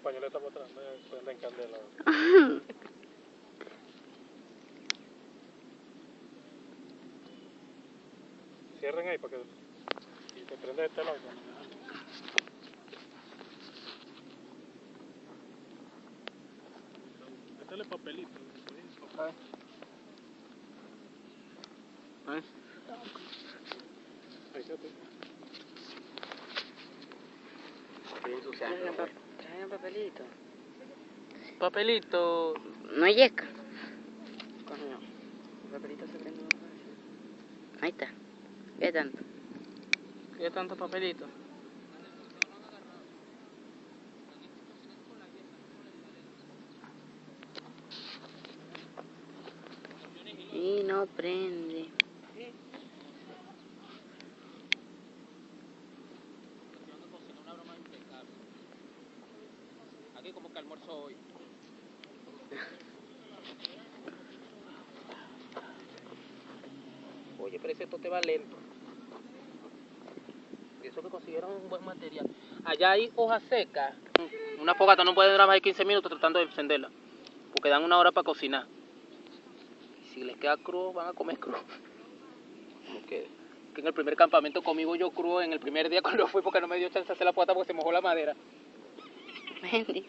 pañoleta para atrás, no prenden candela. Cierren ahí para que... Y te prende de este lado. Métele papelito. Ahí se te... Trae un papelito. Papelito. No hay yesca. Coño, el papelito se prende. Ahí está. ¿Qué tanto? ¿Qué tanto papelito? Y no prende. Aquí como que almuerzo hoy. Oye, pero ese te va lento. Y eso que consiguieron un buen material. Allá hay hoja seca. Una fogata no puede durar más de 15 minutos tratando de encenderla. Porque dan 1 hora para cocinar. Y si les queda crudo, van a comer crudo. Okay. Que en el primer campamento conmigo yo crudo en el primer día cuando fui porque no me dio chance de hacer la fogata porque se mojó la madera. Bendito.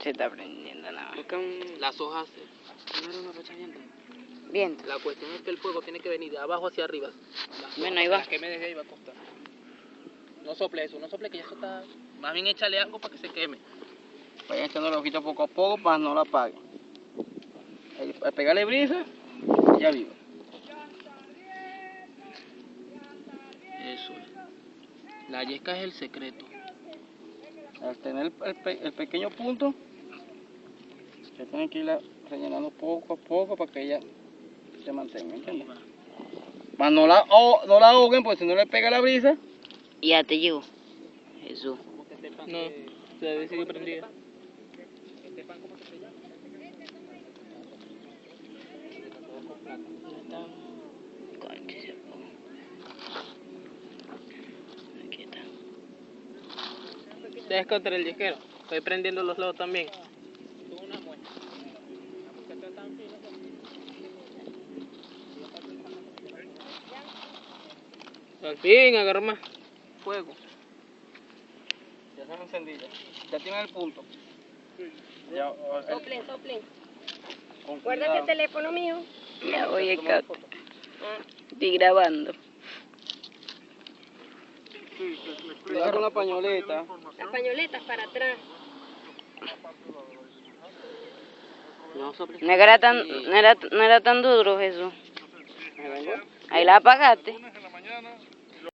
Se está prendiendo nada más. Las hojas... Viento. La cuestión es que el fuego tiene que venir de abajo hacia arriba. Bueno, ahí va. Que me dejé ahí va a costar. No sople eso, no sople que ya eso está... Más bien échale algo para que se queme. Vayan echando la hojita poco a poco para no la apaguen. Al pegarle brisa, ya viva. Eso es. La yesca es el secreto. Al tener el pequeño punto, se tiene que irla rellenando poco a poco para que ella se mantenga, ¿entiendes? Más no la ahoguen, porque si no le pega la brisa. Ya te llevo. Jesús. No, se debe seguir prendida. Aquí está. Ustedes contra el yesquero. Estoy prendiendo los lados también. Al fin agarró más fuego. Ya se han encendido. Ya tienen el punto. Soplen. Guárdate el teléfono mío. Ya voy a estar. Estoy grabando. Cuidado con la pañoleta. Las pañoletas para atrás. No era tan duro, Jesús. Ahí la apagaste.